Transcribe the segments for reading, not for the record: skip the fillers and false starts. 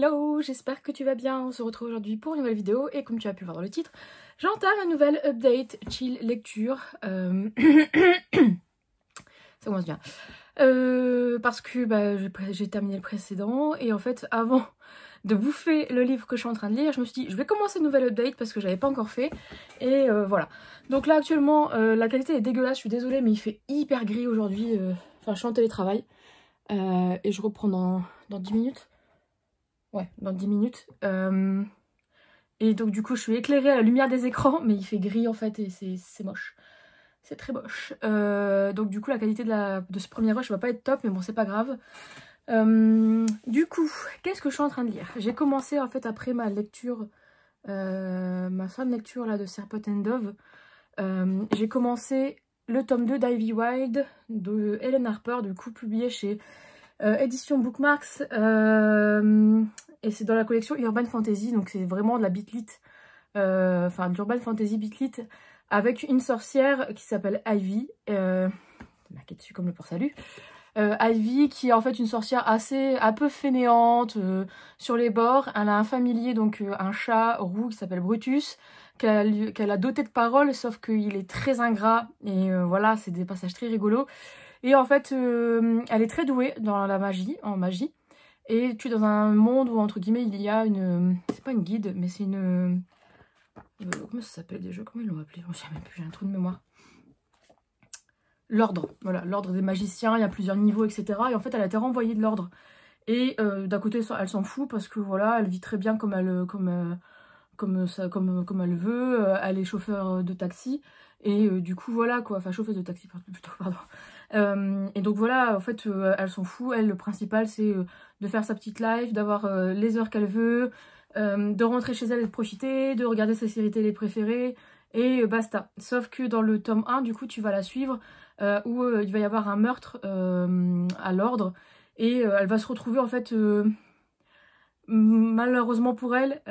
Hello, j'espère que tu vas bien. On se retrouve aujourd'hui pour une nouvelle vidéo et comme tu as pu voir dans le titre, j'entame un nouvel update chill lecture. Ça commence bien. Parce que j'ai terminé le précédent et en fait avant de bouffer le livre que je suis en train de lire, je me suis dit je vais commencer une nouvelle update parce que j'avais pas encore fait et voilà. Donc là actuellement la qualité est dégueulasse, je suis désolée mais il fait hyper gris aujourd'hui. Enfin je suis en télétravail et je reprends dans 10 minutes. Ouais, dans 10 minutes. Et donc du coup je suis éclairée à la lumière des écrans, mais il fait gris en fait et c'est moche. C'est très moche. Donc du coup la qualité de ce premier rush va pas être top, mais bon c'est pas grave. Du coup, qu'est-ce que je suis en train de lire? J'ai commencé en fait après ma lecture, ma fin de lecture là de Serpent and Dove. J'ai commencé le tome 2 d'Ivy Wild de Helen Harper, du coup publié chez édition Bookmarks, et c'est dans la collection Urban Fantasy, donc c'est vraiment de la bitlit, enfin de l'Urban Fantasy bitlit, avec une sorcière qui s'appelle Ivy, marqué dessus comme le port-salut. Ivy qui est en fait une sorcière un peu fainéante, sur les bords. Elle a un familier, donc un chat roux qui s'appelle Brutus, qu'elle a doté de paroles, sauf qu'il est très ingrat, et voilà, c'est des passages très rigolos. Et en fait, elle est très douée dans la magie, en magie. Et tu es dans un monde où, entre guillemets, il y a une... C'est pas une guide, mais c'est une... comment ça s'appelle déjà? Comment ils l'ont appelé? Je sais même plus, j'ai un trou de mémoire. L'ordre, voilà, l'ordre des magiciens, il y a plusieurs niveaux, etc. Et en fait, elle a été renvoyée de l'ordre. Et d'un côté, elle s'en fout parce que, voilà, elle vit très bien comme elle veut. Elle est chauffeur de taxi. Et du coup, voilà, quoi. Enfin, chauffeuse de taxi, plutôt, pardon. Et donc voilà, en fait, elle s'en fout. Elle, le principal, c'est de faire sa petite life, d'avoir les heures qu'elle veut, de rentrer chez elle et de profiter, de regarder ses séries télé préférées, et basta. Sauf que dans le tome 1, du coup, tu vas la suivre, où il va y avoir un meurtre à l'ordre, et elle va se retrouver, en fait, malheureusement pour elle,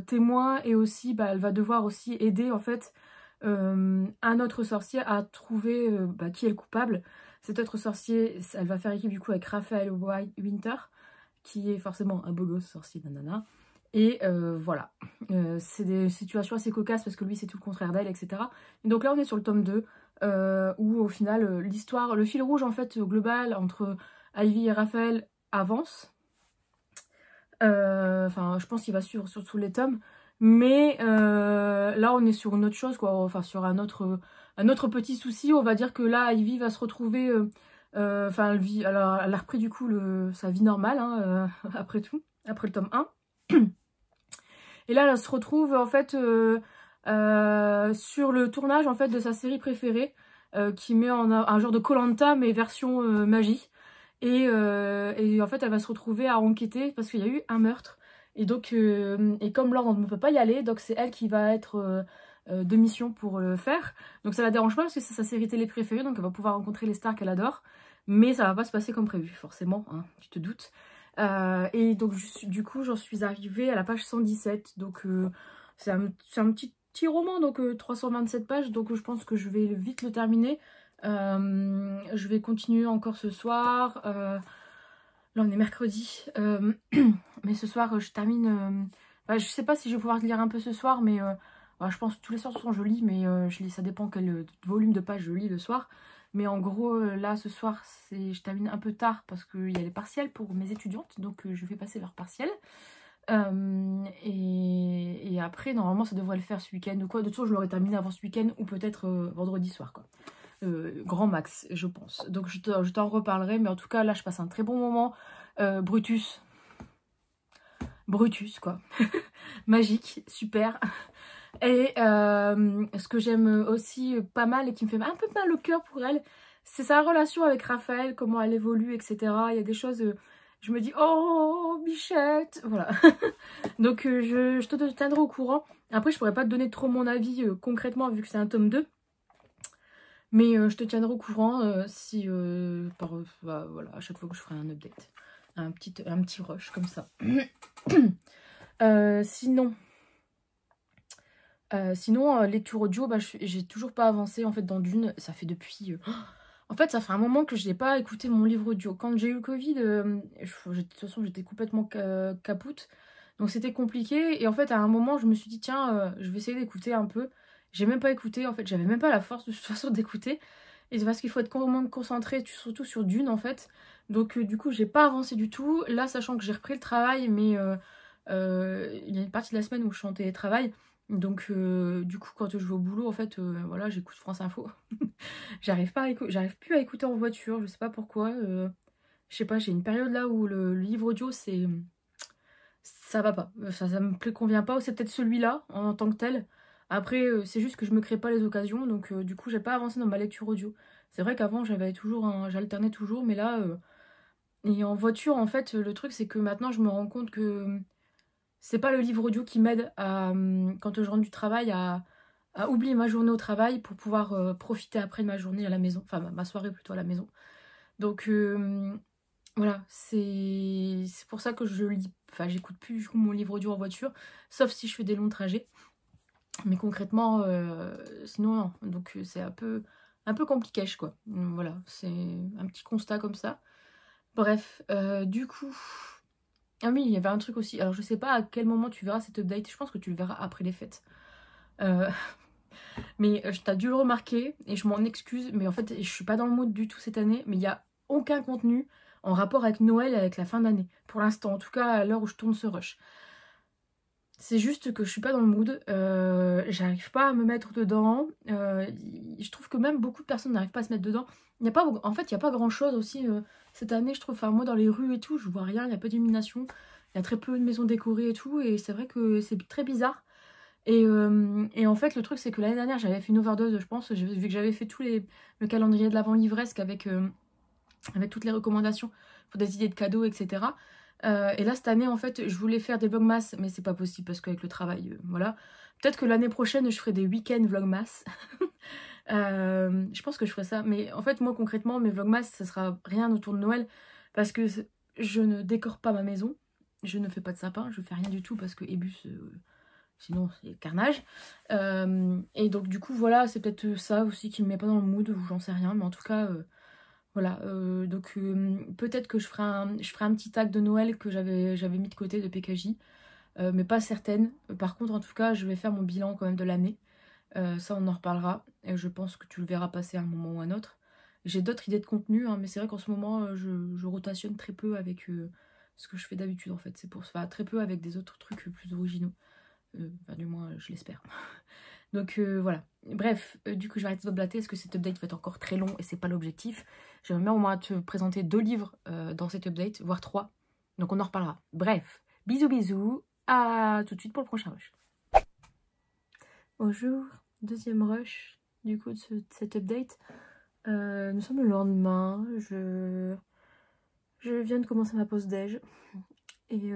témoin, et aussi, elle va devoir aussi aider, en fait, un autre sorcier à trouver qui est le coupable. Cet autre sorcier, elle va faire équipe du coup avec Raphael Winter, qui est forcément un beau gosse sorcier, nanana. Et voilà, c'est des situations assez cocasses parce que lui c'est tout le contraire d'elle, etc. Et donc là on est sur le tome 2, où au final l'histoire, le fil rouge en fait global entre Ivy et Raphaël avance. Enfin je pense qu'il va suivre sur tous les tomes. Mais là, on est sur une autre chose, quoi. Enfin, sur un autre petit souci. On va dire que là, Ivy va se retrouver... Enfin, alors, elle a repris du coup sa vie normale, hein, après tout, après le tome 1. Et là, elle se retrouve, en fait, sur le tournage, en fait, de sa série préférée, qui met en un genre de koh-lanta, mais version magie. Et en fait, elle va se retrouver à enquêter parce qu'il y a eu un meurtre. Et donc, et comme l'ordre ne peut pas y aller, donc c'est elle qui va être de mission pour le faire. Donc ça la dérange pas parce que c'est sa série télé préférée, donc elle va pouvoir rencontrer les stars qu'elle adore. Mais ça va pas se passer comme prévu, forcément, hein, tu te doutes. Et donc du coup, j'en suis arrivée à la page 117. Donc c'est un petit roman, donc 327 pages. Donc je pense que je vais vite le terminer. Je vais continuer encore ce soir. Là, on est mercredi. Mais ce soir, je termine... je sais pas si je vais pouvoir lire un peu ce soir, mais je pense que tous les soirs, de toute façon, je lis, mais ça dépend quel volume de pages je lis le soir. Mais en gros, là, ce soir, je termine un peu tard parce qu'il y a les partiels pour mes étudiantes, donc je vais passer leurs partiels. Et après, normalement, ça devrait le faire ce week-end ou quoi. De toute façon, je l'aurai terminé avant ce week-end ou peut-être vendredi soir, quoi. Grand max, je pense. Donc je t'en reparlerai, mais en tout cas là je passe un très bon moment. Brutus, quoi. Magique, super. Et ce que j'aime aussi pas mal et qui me fait un peu mal au cœur pour elle, c'est sa relation avec Raphaël, comment elle évolue, etc. Il y a des choses, je me dis oh Bichette, voilà. Donc je te tiendrai au courant. Après je pourrais pas te donner trop mon avis concrètement vu que c'est un tome 2. Mais je te tiendrai au courant si, voilà, à chaque fois que je ferai un update. Un petit rush comme ça. Sinon, lecture audio, j'ai toujours pas avancé en fait dans Dune. Ça fait depuis... En fait, ça fait un moment que je n'ai pas écouté mon livre audio. Quand j'ai eu le Covid, de toute façon, j'étais complètement capoute. Donc c'était compliqué. Et en fait, à un moment, je me suis dit, tiens, je vais essayer d'écouter un peu. J'ai même pas écouté. En fait, j'avais même pas la force de toute façon d'écouter. Et c'est parce qu'il faut être complètement concentré, surtout sur Dune, en fait. Donc du coup, j'ai pas avancé du tout. Là, sachant que j'ai repris le travail, mais il y a une partie de la semaine où je suis en télétravail. Donc du coup, quand je vais au boulot, en fait, voilà, j'écoute France Info. J'arrive plus à écouter en voiture, je sais pas pourquoi. Je sais pas, j'ai une période là où le livre audio, ça va pas. Ça me convient pas, ou c'est peut-être celui-là en tant que tel. Après, c'est juste que je me crée pas les occasions, donc du coup, j'ai pas avancé dans ma lecture audio. C'est vrai qu'avant, j'alternais toujours, mais là, et en voiture, en fait, le truc, c'est que maintenant, je me rends compte que c'est pas le livre audio qui m'aide quand je rentre du travail, à oublier ma journée au travail pour pouvoir profiter après de ma journée à la maison, enfin ma soirée plutôt à la maison. Donc voilà, c'est pour ça que j'écoute plus du coup mon livre audio en voiture, sauf si je fais des longs trajets. Mais concrètement, sinon non. Donc c'est un peu compliqué, quoi. Voilà, c'est un petit constat comme ça. Bref, du coup... Ah oui, il y avait un truc aussi. Alors je sais pas à quel moment tu verras cet update, je pense que tu le verras après les fêtes. Mais t'as dû le remarquer, et je m'en excuse, mais en fait, je suis pas dans le mood du tout cette année, mais il n'y a aucun contenu en rapport avec Noël et avec la fin d'année. Pour l'instant, en tout cas à l'heure où je tourne ce rush. C'est juste que je suis pas dans le mood, j'arrive pas à me mettre dedans. Je trouve que même beaucoup de personnes n'arrivent pas à se mettre dedans. En fait, il n'y a pas grand chose aussi cette année, je trouve. Enfin, moi, dans les rues et tout, je vois rien, il n'y a pas d'illumination, il y a très peu de maisons décorées et tout, et c'est vrai que c'est très bizarre. Et en fait, le truc, c'est que l'année dernière, j'avais fait une overdose, je pense, vu que j'avais fait le calendrier de l'avant livresque avec toutes les recommandations pour des idées de cadeaux, etc. Et là, cette année, en fait, je voulais faire des vlogmas, mais c'est pas possible parce qu'avec le travail, voilà. Peut-être que l'année prochaine, je ferai des week-ends vlogmas. Je pense que je ferai ça. Mais en fait, moi, concrètement, mes vlogmas, ça sera rien autour de Noël parce que je ne décore pas ma maison. Je ne fais pas de sapin, je fais rien du tout parce que Ebus... sinon, c'est carnage. Et donc, du coup, voilà, c'est peut-être ça aussi qui me met pas dans le mood, ou j'en sais rien. Mais en tout cas, voilà. Donc, peut-être que je ferai un petit tag de Noël que j'avais mis de côté de PKJ. Mais pas certaine. Par contre, en tout cas, je vais faire mon bilan quand même de l'année. Ça, on en reparlera. Et je pense que tu le verras passer à un moment ou à un autre. J'ai d'autres idées de contenu, hein, mais c'est vrai qu'en ce moment, je rotationne très peu avec ce que je fais d'habitude, en fait. C'est pour ça, très peu avec des autres trucs plus originaux. Enfin, du moins, je l'espère. Donc voilà. Bref, du coup, je vais arrêter de blater parce que cet update va être encore très long et c'est pas l'objectif. J'aimerais bien au moins te présenter 2 livres dans cet update, voire 3. Donc on en reparlera. Bref, bisous bisous. À tout de suite pour le prochain rush. Bonjour, deuxième rush du coup de cet update. Nous sommes le lendemain. Je viens de commencer ma pause déj. Et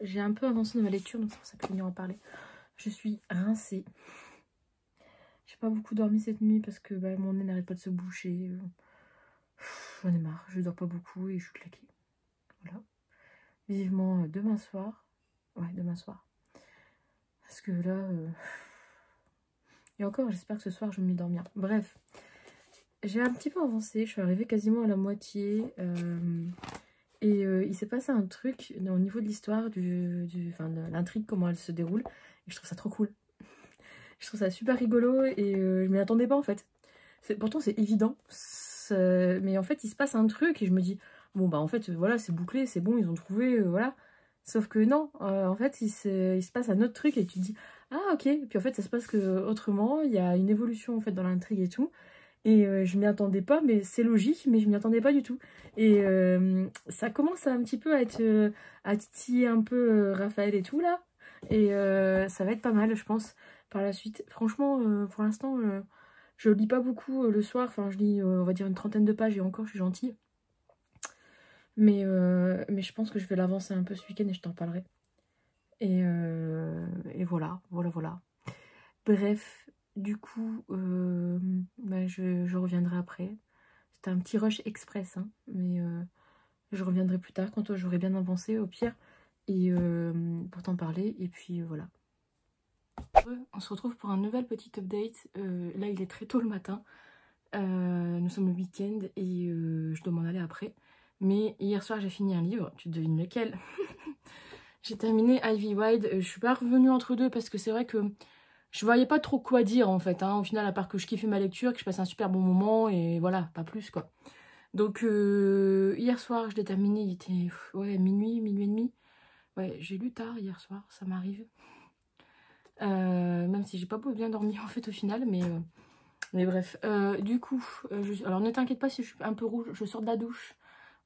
j'ai un peu avancé dans ma lecture, donc c'est pour ça que je vais venir en parler. Je suis rincée. J'ai pas beaucoup dormi cette nuit parce que mon nez n'arrête pas de se boucher. J'en ai marre, je dors pas beaucoup et je suis claquée. Voilà. Vivement demain soir. Ouais, demain soir. Parce que là... Et encore, j'espère que ce soir je vais mieux dormir. Bref. J'ai un petit peu avancé, je suis arrivée quasiment à la moitié. Et il s'est passé un truc au niveau de l'histoire, de l'intrigue, comment elle se déroule. Et je trouve ça trop cool. Je trouve ça super rigolo et je m'y attendais pas en fait. Pourtant c'est évident. Mais en fait il se passe un truc et je me dis, bon bah en fait voilà c'est bouclé, c'est bon, ils ont trouvé, voilà. Sauf que non, en fait il se passe un autre truc et tu te dis, ah ok. Et puis en fait ça se passe que autrement, il y a une évolution en fait dans l'intrigue et tout. Et je m'y attendais pas, mais c'est logique, mais je m'y attendais pas du tout. Et ça commence un petit peu à titiller un peu Raphaël et tout là. Et ça va être pas mal, je pense, par la suite. Franchement, pour l'instant, je lis pas beaucoup le soir. Enfin, je lis, on va dire, une 30aine de pages et encore, je suis gentille. Mais je pense que je vais l'avancer un peu ce week-end et je t'en parlerai. Et voilà. Bref. Du coup, je reviendrai après. C'était un petit rush express, hein, mais je reviendrai plus tard quand j'aurai bien avancé au pire, et pour t'en parler, et puis voilà. On se retrouve pour un nouvel petit update. Là, il est très tôt le matin. Nous sommes le week-end et je dois m'en aller après. Mais hier soir, j'ai fini un livre. Tu devines lequel? J'ai terminé Ivy Wide. Je suis pas revenue entre deux parce que c'est vrai que je voyais pas trop quoi dire en fait. Hein. Au final, à part que je kiffais ma lecture, que je passais un super bon moment et voilà, pas plus quoi. Donc hier soir, je l'ai terminé. Il était ouais, minuit, minuit et demi. Ouais, j'ai lu tard hier soir, ça m'arrive. Même si j'ai pas bien dormi en fait au final, mais bref. Du coup, alors ne t'inquiète pas si je suis un peu rouge, je sors de la douche.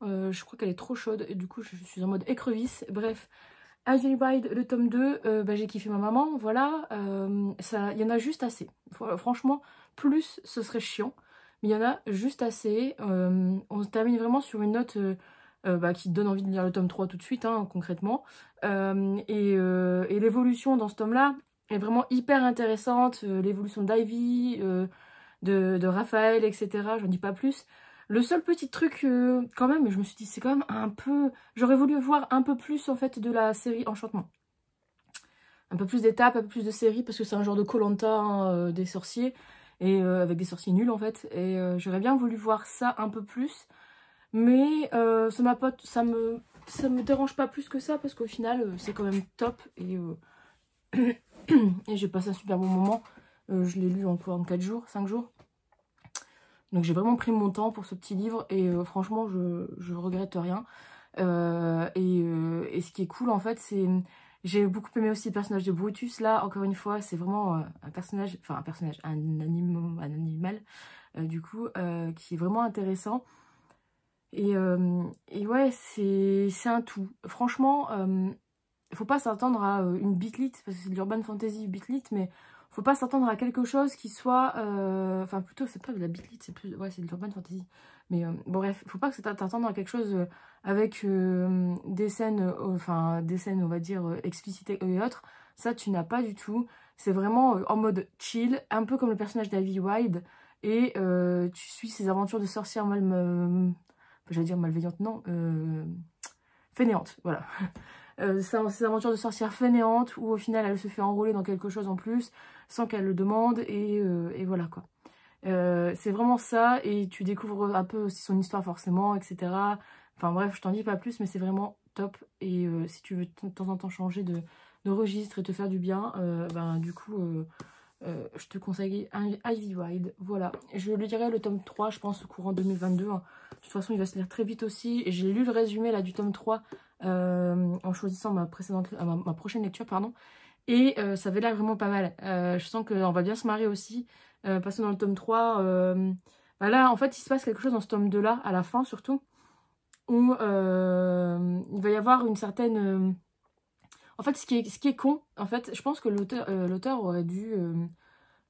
Je crois qu'elle est trop chaude, et du coup je suis en mode écrevisse. Bref, Ivy Wide, le tome 2, bah, j'ai kiffé ma maman, voilà. Il y en a juste assez. Franchement, plus ce serait chiant, mais il y en a juste assez. On se termine vraiment sur une note bah, qui te donne envie de lire le tome 3 tout de suite, hein, concrètement. Et l'évolution dans ce tome-là est vraiment hyper intéressante. L'évolution d'Ivy, de Raphaël, etc. J'en dis pas plus. Le seul petit truc, quand même, je me suis dit, c'est quand même un peu... J'aurais voulu voir un peu plus, en fait, de la série Enchantement. Un peu plus d'étapes, un peu plus de séries, parce que c'est un genre de koh des sorciers, et avec des sorciers nuls, en fait. Et j'aurais bien voulu voir ça un peu plus. Mais ça me dérange pas plus que ça, parce qu'au final, c'est quand même top. Et j'ai passé un super bon moment. Je l'ai lu en 4 jours, 5 jours. Donc j'ai vraiment pris mon temps pour ce petit livre et franchement je regrette rien. Et ce qui est cool en fait c'est... J'ai beaucoup aimé aussi le personnage de Brutus là, encore une fois c'est vraiment un personnage, un animal du coup qui est vraiment intéressant. Et ouais c'est un tout. Franchement faut pas s'attendre à une bitlit parce que c'est de l'urban fantasy bitlit, mais faut pas s'attendre à quelque chose qui soit enfin plutôt c'est pas de la bitlit, c'est plus ouais c'est de l'urban fantasy, mais bon bref, faut pas que t'attendre à quelque chose avec des scènes enfin des scènes on va dire explicites et autres. Ça tu n'as pas du tout, c'est vraiment en mode chill, un peu comme le personnage d'Ivy Wide, et tu suis ses aventures de sorcière j'allais dire malveillante, non, fainéante, voilà. Ces aventures de sorcière fainéante où au final elle se fait enrôler dans quelque chose en plus sans qu'elle le demande, et voilà quoi. C'est vraiment ça, et tu découvres un peu aussi son histoire forcément, etc. Enfin bref, je t'en dis pas plus, mais c'est vraiment top. Et si tu veux de temps en temps changer de registre et te faire du bien, ben du coup je te conseille Ivy Wide. Voilà, je lui dirai le tome 3 je pense au courant 2022, hein. De toute façon il va se lire très vite aussi, et j'ai lu le résumé là du tome 3 en choisissant ma prochaine lecture, pardon. Et ça avait l'air vraiment pas mal. Je sens qu'on va bien se marrer aussi. Parce que dans le tome 3, bah là, en fait, il se passe quelque chose dans ce tome 2 là, à la fin surtout, où il va y avoir une certaine... En fait, ce qui est con, en fait, je pense que l'auteur aurait dû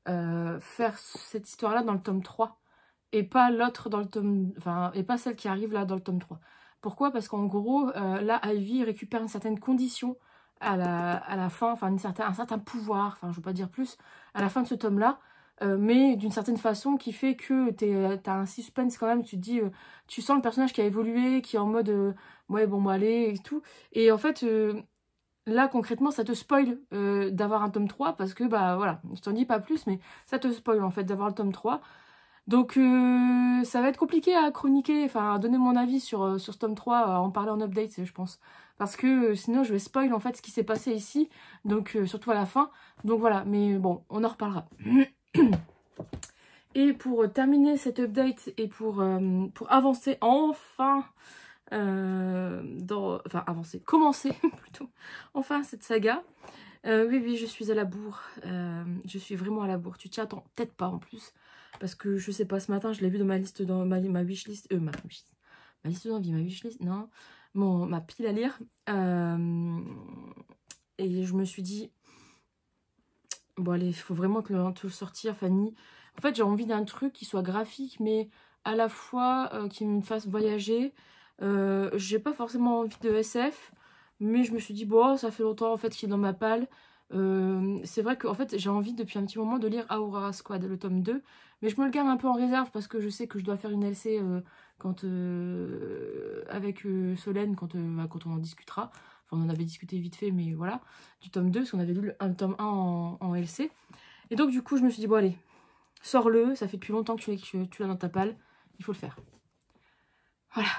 faire cette histoire-là dans le tome 3 et pas l'autre dans le tome... Enfin, et pas celle qui arrive là dans le tome 3. Pourquoi? Parce qu'en gros, là, Ivy récupère une certaine condition à la fin, enfin un certain pouvoir, enfin je veux pas dire plus, à la fin de ce tome-là, mais d'une certaine façon qui fait que t'as un suspense quand même, tu te dis, tu sens le personnage qui a évolué, qui est en mode, ouais bon bah allez, et tout, et en fait... là, concrètement, ça te spoil d'avoir un tome 3 parce que, bah voilà, je t'en dis pas plus, mais ça te spoil en fait d'avoir le tome 3. Donc, ça va être compliqué à chroniquer, enfin, à donner mon avis sur ce tome 3, à en parler en update, je pense. Parce que sinon, je vais spoil en fait ce qui s'est passé ici, donc surtout à la fin. Donc voilà, mais bon, on en reparlera. Et pour terminer cette update et pour avancer enfin... commencer plutôt, enfin cette saga. Oui, je suis à la bourre. Je suis vraiment à la bourre. Tu t'y attends peut-être pas en plus. Parce que je sais pas, ce matin, je l'ai vu dans ma liste, dans ma wishlist. Ma liste d'envie, ma wishlist, non. Ma pile à lire. Et je me suis dit, bon allez, il faut vraiment te sortir, Fanny. En fait, j'ai envie d'un truc qui soit graphique, mais à la fois qui me fasse voyager. J'ai pas forcément envie de SF, mais je me suis dit, bon, ça fait longtemps en fait qu'il est dans ma palle. C'est vrai que en fait, j'ai envie depuis un petit moment de lire Aurora Squad, le tome 2, mais je me le garde un peu en réserve parce que je sais que je dois faire une LC avec Solène quand on en discutera. Enfin, on en avait discuté vite fait, mais voilà, du tome 2, parce qu'on avait lu un tome 1 en LC. Et donc, du coup, je me suis dit, bon, allez, Sors-le, ça fait depuis longtemps que tu l'as dans ta palle. Il faut le faire. Voilà.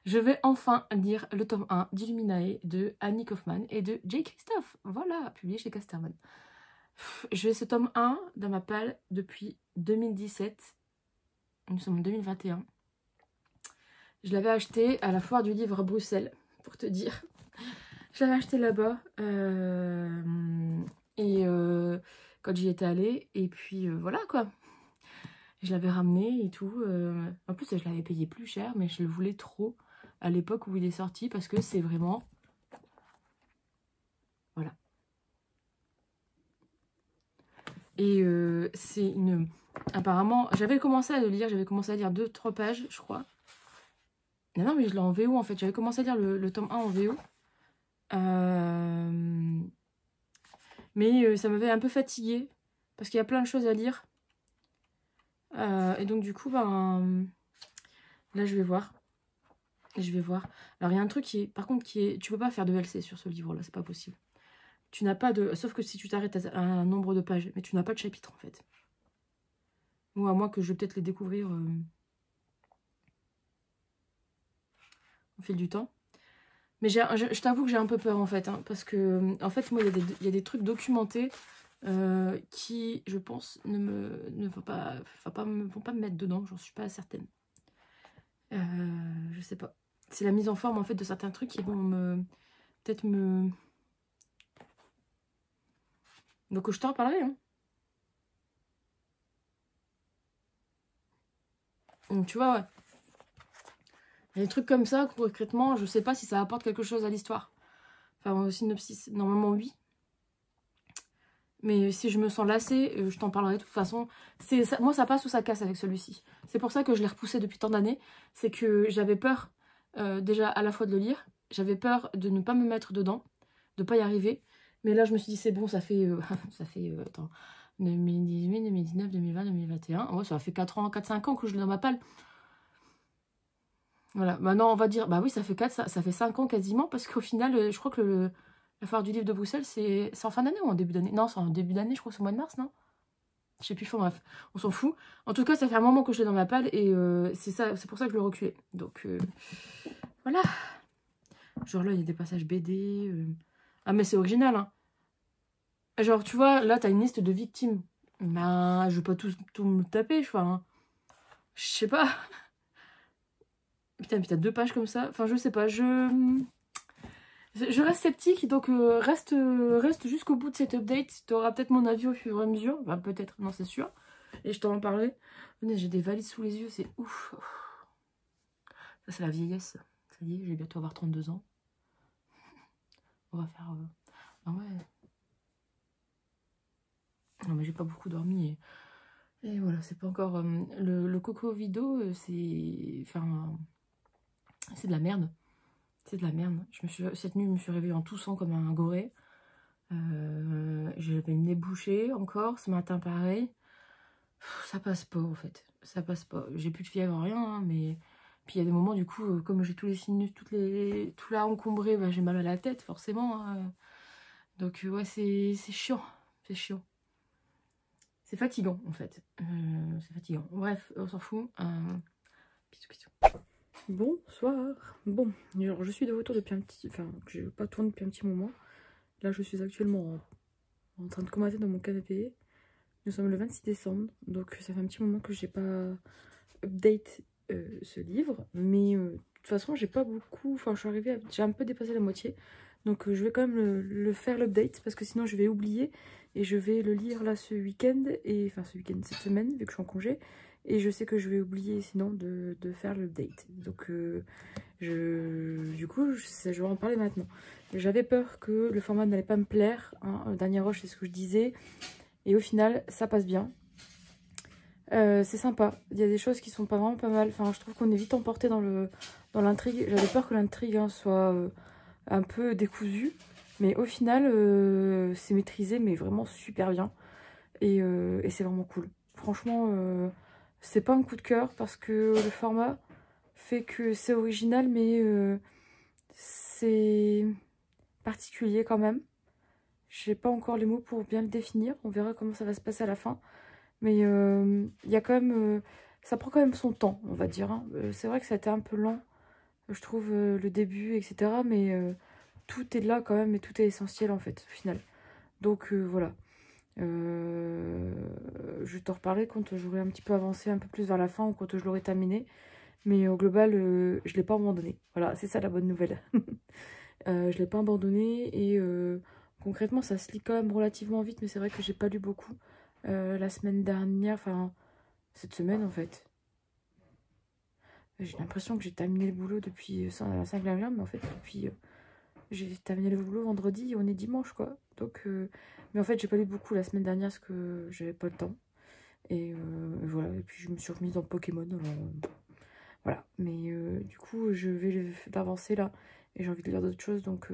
Je vais enfin lire le tome 1 d'Illuminae de Annie Kaufman et de Jay Christophe. Voilà, publié chez Casterman. J'ai ce tome 1 dans ma palle depuis 2017. Nous sommes en 2021. Je l'avais acheté à la foire du livre à Bruxelles, pour te dire. Je l'avais acheté là-bas. Quand j'y étais allée. Et puis voilà quoi. Je l'avais ramené et tout. En plus, je l'avais payé plus cher, mais je le voulais trop à l'époque où il est sorti parce que c'est vraiment... Voilà. Et c'est une... Apparemment, j'avais commencé à le lire, j'avais commencé à lire 2-3 pages, je crois. Non, mais je l'ai en VO en fait. J'avais commencé à lire le tome 1 en VO. Mais ça m'avait un peu fatiguée parce qu'il y a plein de choses à lire. Et donc du coup, ben... Là, je vais voir. Je vais voir. Alors, il y a un truc qui est... Par contre, qui est... Tu peux pas faire de LC sur ce livre-là, c'est pas possible. Tu n'as pas de... Sauf que si tu t'arrêtes à un nombre de pages, mais tu n'as pas de chapitre, en fait. Ou à moins que je vais peut-être les découvrir au fil du temps. Mais je t'avoue que j'ai un peu peur, en fait. Hein, parce que, en fait, moi, il y a des trucs documentés qui, je pense, ne vont pas me mettre dedans. J'en suis pas certaine. Je sais pas. C'est la mise en forme, en fait, de certains trucs qui vont peut-être me... Donc, je t'en reparlerai, hein. Donc, tu vois, ouais. Il y a des trucs comme ça, concrètement, je sais pas si ça apporte quelque chose à l'histoire. Enfin, au synopsis, normalement, oui. Mais si je me sens lassée, je t'en parlerai de toute façon. Moi, ça passe ou ça casse avec celui-ci. C'est pour ça que je l'ai repoussé depuis tant d'années. C'est que j'avais peur, déjà, à la fois de le lire. J'avais peur de ne pas me mettre dedans, de ne pas y arriver. Mais là, je me suis dit, c'est bon, ça fait... attends, 2018, 2019, 2020, 2021. Ouais, ça fait 4-5 ans que je l'ai dans ma palle. Voilà, maintenant on va dire, bah oui, ça fait 5 ans quasiment, parce qu'au final, je crois que la foire du livre de Bruxelles, c'est en fin d'année ou en début d'année? Non, c'est en début d'année, je crois que c'est au mois de mars, non? Je sais plus, enfin bref, on s'en fout. En tout cas, ça fait un moment que je l'ai dans ma palle, et c'est pour ça que je le reculais. Donc, voilà. Genre là, il y a des passages BD. Ah, mais c'est original, hein. Genre, tu vois, là, t'as une liste de victimes. Ben, je vais pas tout me taper, enfin... Je sais pas. Putain, puis t'as 2 pages comme ça. Enfin, je sais pas, je reste sceptique, donc reste jusqu'au bout de cette update. Tu auras peut-être mon avis au fur et à mesure. Enfin, peut-être, non, c'est sûr. Et je t'en en parlerai. J'ai des valises sous les yeux, c'est ouf. Ça, c'est la vieillesse. Ça y est, je vais bientôt avoir 32 ans. On va faire... Ah ouais. Non, mais j'ai pas beaucoup dormi. Et voilà, c'est pas encore... le coco vidéo, c'est... Enfin... C'est de la merde. C'est de la merde. Cette nuit, je me suis réveillée en toussant comme un goré. J'avais le nez bouché encore. Ce matin, pareil. Ça passe pas, en fait. Ça passe pas. J'ai plus de fièvre, rien, hein, mais... Puis il y a des moments, du coup, comme j'ai tous les sinus, tout là encombré, bah, j'ai mal à la tête, forcément. Hein. Donc, ouais, c'est chiant. C'est chiant. C'est fatigant, en fait. C'est fatigant. Bref, on s'en fout. Bisous. Bonsoir. Bon, alors je suis de retour depuis un petit... Enfin, je n'ai pas tourné depuis un petit moment. Là, je suis actuellement en train de commenter dans mon canapé. Nous sommes le 26 décembre, donc ça fait un petit moment que j'ai pas update ce livre. Mais de toute façon, j'ai pas beaucoup... Enfin, je suis arrivée à... J'ai un peu dépassé la moitié. Donc je vais quand même le faire l'update, parce que sinon je vais oublier. Et je vais le lire là ce week-end, enfin ce week-end, cette semaine, vu que je suis en congé. Et je sais que je vais oublier sinon de faire l'update. Donc du coup, je vais en parler maintenant. J'avais peur que le format n'allait pas me plaire. Hein. Dernier rush, c'est ce que je disais. Et au final, ça passe bien. C'est sympa. Il y a des choses qui sont pas vraiment pas mal. Enfin, je trouve qu'on est vite emporté dans l'intrigue. J'avais peur que l'intrigue soit un peu décousue. Mais au final, c'est maîtrisé, mais vraiment super bien. Et c'est vraiment cool. Franchement, c'est pas un coup de cœur parce que le format fait que c'est original, mais c'est particulier quand même. J'ai pas encore les mots pour bien le définir. On verra comment ça va se passer à la fin. Mais il y a quand même... ça prend quand même son temps, on va dire. Hein. C'est vrai que ça a été un peu lent, je trouve, le début, etc. Mais tout est là quand même et tout est essentiel, en fait, au final. Donc voilà. Je vais t'en reparler quand j'aurai un petit peu avancé un peu plus vers la fin ou quand je l'aurai terminé. Mais au global, je ne l'ai pas abandonné. Voilà, c'est ça la bonne nouvelle. Je ne l'ai pas abandonné et concrètement, ça se lit quand même relativement vite. Mais c'est vrai que j'ai pas lu beaucoup la semaine dernière, enfin cette semaine en fait. J'ai l'impression que j'ai terminé le boulot depuis 5 dernières, mais en fait, depuis j'ai terminé le boulot vendredi et on est dimanche quoi. Donc, mais en fait, j'ai pas lu beaucoup la semaine dernière parce que j'avais pas le temps. Et voilà, et puis je me suis remise dans Pokémon. Alors, voilà, mais du coup, je vais d'avancer là et j'ai envie de lire d'autres choses donc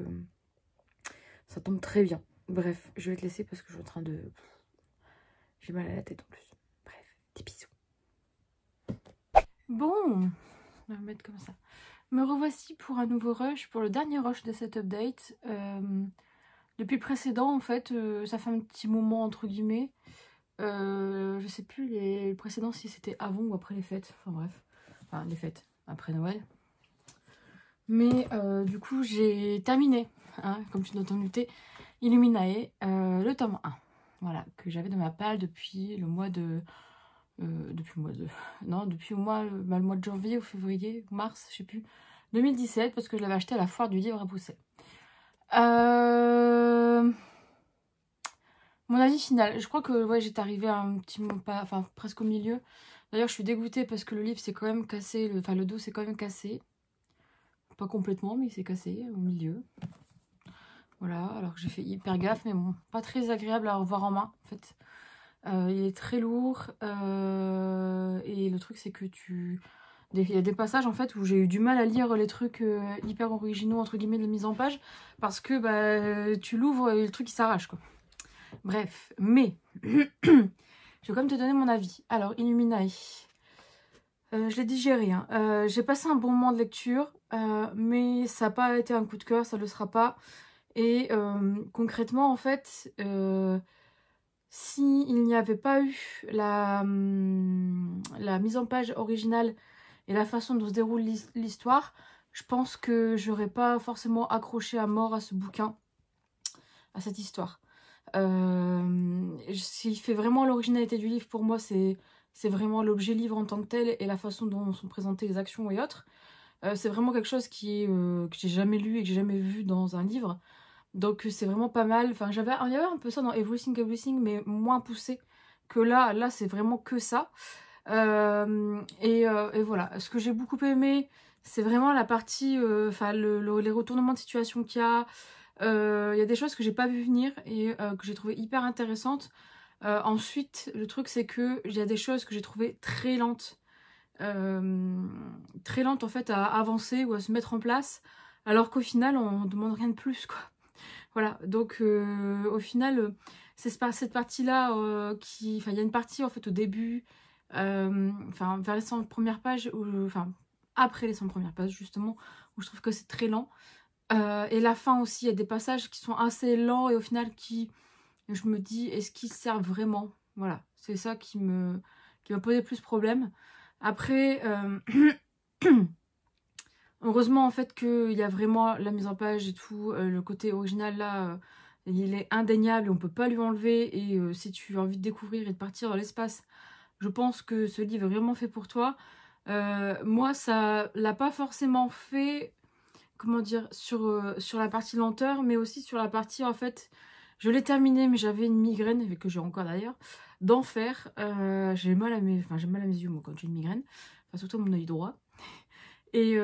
ça tombe très bien. Bref, je vais te laisser parce que je suis en train de. J'ai mal à la tête en plus. Bref, des bisous. Bon, on va mettre comme ça. Me revoici pour un nouveau rush, pour le dernier rush de cette update. Depuis le précédent, en fait, ça fait un petit moment, entre guillemets. Je sais plus les précédents si c'était avant ou après les fêtes. Enfin bref, enfin les fêtes, après Noël. Mais du coup, j'ai terminé, hein, comme tu dois t'en douter, Illuminae, le tome 1. Voilà, que j'avais dans ma palle depuis le mois de... Non, depuis le mois de janvier ou février, ou mars, je sais plus. 2017, parce que je l'avais acheté à la foire du livre à Bruxelles. Mon avis final, je crois que ouais, j'étais arrivée à un petit moment, enfin presque au milieu. D'ailleurs, je suis dégoûtée parce que le livre s'est quand même cassé, enfin le dos s'est quand même cassé. Pas complètement, mais il s'est cassé au milieu. Voilà, alors que j'ai fait hyper gaffe, mais bon, pas très agréable à revoir en main, en fait. Il est très lourd, et le truc c'est que il y a des passages en fait où j'ai eu du mal à lire les trucs hyper originaux entre guillemets de la mise en page parce que bah, tu l'ouvres et le truc il s'arrache quoi. Bref, mais je vais quand même te donner mon avis. Alors, Illuminae, je l'ai digéré. Hein. J'ai passé un bon moment de lecture, mais ça n'a pas été un coup de cœur, ça ne le sera pas. Et concrètement, en fait, s'il n'y avait pas eu la mise en page originale et la façon dont se déroule l'histoire, je pense que j'aurais pas forcément accroché à mort à ce bouquin, à cette histoire. S'il fait vraiment l'originalité du livre, pour moi, c'est vraiment l'objet livre en tant que tel et la façon dont sont présentées les actions et autres. C'est vraiment quelque chose que j'ai jamais lu et que j'ai jamais vu dans un livre. Donc c'est vraiment pas mal. Enfin, il y avait un peu ça dans Everything Everything, mais moins poussé que là. Là, c'est vraiment que ça. Et voilà. Ce que j'ai beaucoup aimé, c'est vraiment la partie, enfin, les retournements de situation qu'il y a. Il y a des choses que j'ai pas vu venir et que j'ai trouvé hyper intéressantes. Ensuite, le truc, c'est que il y a des choses que j'ai trouvées très lentes. Très lentes, en fait, à avancer ou à se mettre en place. Alors qu'au final, on demande rien de plus, quoi. Voilà, donc au final, c'est cette partie-là qui... Enfin, il y a une partie, en fait, au début, enfin, vers les 100 premières pages, enfin, après les 100 premières pages, justement, où je trouve que c'est très lent. Et la fin aussi, il y a des passages qui sont assez lents et au final, je me dis, est-ce qu'ils servent vraiment? Voilà, c'est ça qui m'a posé plus problème. Après... heureusement en fait qu'il y a vraiment la mise en page et tout, le côté original là, il est indéniable et on peut pas lui enlever et si tu as envie de découvrir et de partir dans l'espace, je pense que ce livre est vraiment fait pour toi. Moi ça l'a pas forcément fait, comment dire, sur la partie lenteur, mais aussi sur la partie en fait, je l'ai terminé mais j'avais une migraine, que j'ai encore d'ailleurs, d'enfer. J'ai mal à mes yeux moi quand j'ai une migraine, enfin surtout mon œil droit. Et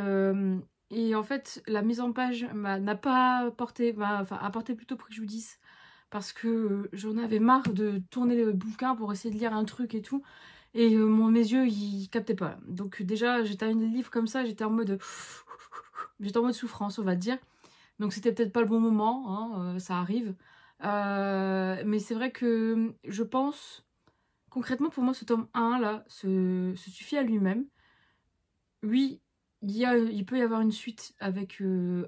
en fait, la mise en page n'a pas apporté, enfin, apporté plutôt préjudice. Parce que j'en avais marre de tourner le bouquin pour essayer de lire un truc et tout. Et mes yeux, ils captaient pas. Donc déjà, j'étais à une livre comme ça, j'étais en mode... J'étais en mode souffrance, on va dire. Donc c'était peut-être pas le bon moment, hein, ça arrive. Mais c'est vrai que je pense... Concrètement, pour moi, ce tome 1, là, se suffit à lui-même. Oui, il peut y avoir une suite avec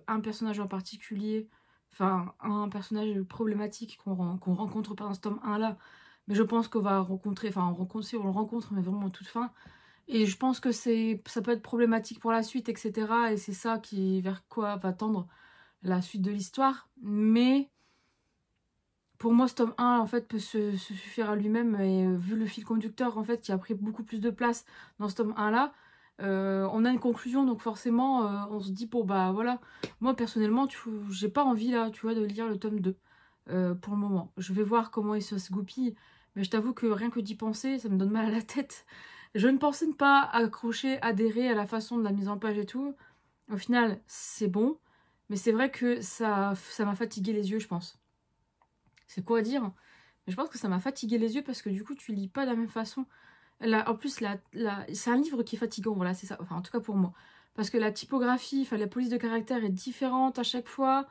un personnage en particulier, enfin un personnage problématique qu'on rencontre pendant ce tome 1 là, Mais je pense qu'on va rencontrer, enfin on le rencontre, mais vraiment en toute fin. Et je pense que ça peut être problématique pour la suite, etc. Et c'est ça vers quoi va tendre la suite de l'histoire. Mais pour moi, ce tome 1, en fait, peut se suffire à lui-même. Et vu le fil conducteur, en fait, qui a pris beaucoup plus de place dans ce tome 1-là, on a une conclusion. Donc forcément, on se dit, bon, bah voilà. Moi, personnellement, j'ai pas envie, là, tu vois, de lire le tome 2 pour le moment. Je vais voir comment il se goupille. Mais je t'avoue que rien que d'y penser, ça me donne mal à la tête. Je ne pensais ne pas accrocher, adhérer à la façon de la mise en page et tout. Au final, c'est bon. Mais c'est vrai que ça m'a fatigué les yeux, je pense. C'est quoi à dire? Mais je pense que ça m'a fatigué les yeux parce que du coup, tu lis pas de la même façon. Là, en plus, c'est un livre qui est fatigant, voilà, c'est ça. Enfin, en tout cas pour moi. Parce que la typographie, enfin, la police de caractère est différente à chaque fois.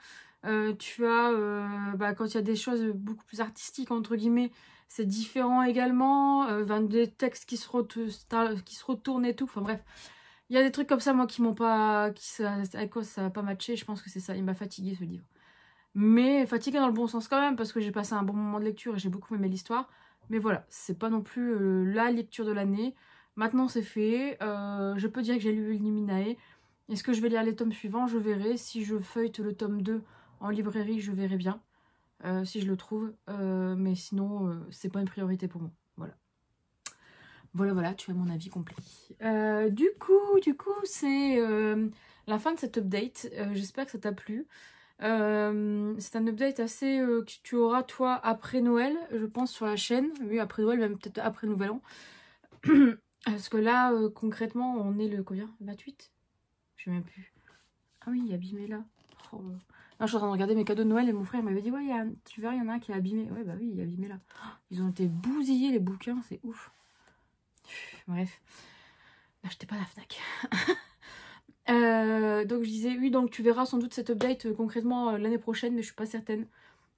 Tu as, quand il y a des choses beaucoup plus artistiques, entre guillemets, c'est différent également. Des textes qui se retournent et tout. Enfin bref, il y a des trucs comme ça, moi, qui m'ont pas... avec quoi ça n'a pas matché. Je pense que c'est ça. Il m'a fatigué, ce livre. Mais fatigué dans le bon sens quand même, parce que j'ai passé un bon moment de lecture et j'ai beaucoup aimé l'histoire. Mais voilà, c'est pas non plus la lecture de l'année. Maintenant, c'est fait. Je peux dire que j'ai lu Illuminae. Est-ce que je vais lire les tomes suivants? Je verrai. Si je feuillete le tome 2 en librairie, je verrai bien. Si je le trouve. Mais sinon, c'est pas une priorité pour moi. Voilà. Voilà, tu as mon avis complet. Du coup, c'est la fin de cette update. J'espère que ça t'a plu. C'est un update assez que tu auras toi après Noël, je pense, sur la chaîne. Oui, après Noël, même peut-être après Nouvel An. Parce que là, concrètement, on est le combien? 28? Je sais même plus. Ah oui, il est abîmé là. Oh. Non, je suis en train de regarder mes cadeaux de Noël et mon frère m'avait dit, ouais, tu verras, il y en a un qui est abîmé. Ouais, bah oui, il est abîmé là. Ils ont été bousillés les bouquins, c'est ouf. Bref. N'achetez pas la Fnac. Donc je disais, oui, donc tu verras sans doute cette update concrètement l'année prochaine, mais je suis pas certaine.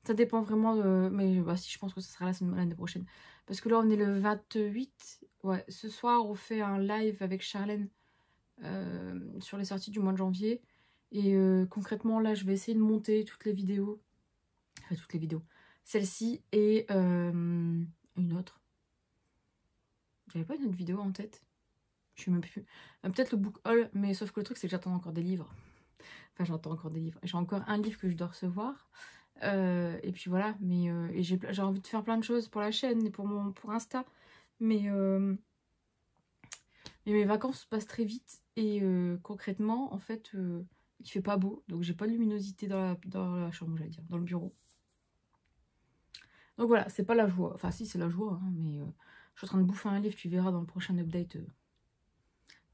Ça dépend vraiment de... Mais bah, si, je pense que ce sera l'année prochaine. Parce que là, on est le 28. Ouais, ce soir, on fait un live avec Charlène sur les sorties du mois de janvier. Et concrètement, là, je vais essayer de monter toutes les vidéos. Enfin, toutes les vidéos. Celle-ci et une autre. J'avais pas une autre vidéo en tête. Je sais même plus. Peut-être le book haul, mais sauf que le truc, c'est que j'attends encore des livres. Enfin, j'attends encore des livres. J'ai encore un livre que je dois recevoir. Et puis voilà, mais j'ai envie de faire plein de choses pour la chaîne et pour Insta. Mais mes vacances se passent très vite. Et concrètement, en fait, il fait pas beau. Donc j'ai pas de luminosité dans la chambre, j'allais dire, dans le bureau. Donc voilà, c'est pas la joie. Enfin si, c'est la joie, hein, mais je suis en train de bouffer un livre, tu verras dans le prochain update.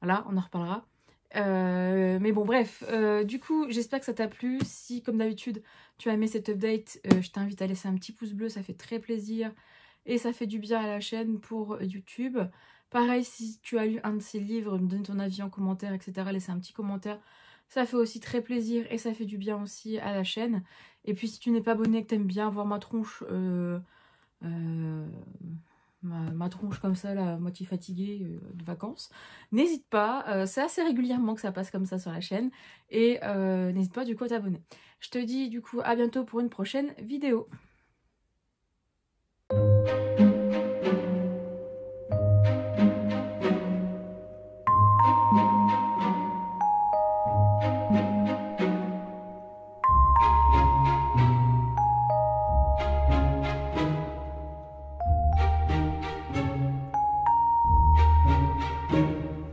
Voilà, on en reparlera. Mais bon, bref. Du coup, j'espère que ça t'a plu. Si, comme d'habitude, tu as aimé cette update, je t'invite à laisser un petit pouce bleu. Ça fait très plaisir. Et ça fait du bien à la chaîne pour YouTube. Pareil, si tu as lu un de ces livres, me donne ton avis en commentaire, etc. Laisse un petit commentaire. Ça fait aussi très plaisir et ça fait du bien aussi à la chaîne. Et puis, si tu n'es pas abonné, que tu aimes bien voir ma tronche... ma tronche comme ça, la moitié fatiguée de vacances. N'hésite pas, c'est assez régulièrement que ça passe comme ça sur la chaîne. Et n'hésite pas du coup à t'abonner. Je te dis du coup à bientôt pour une prochaine vidéo.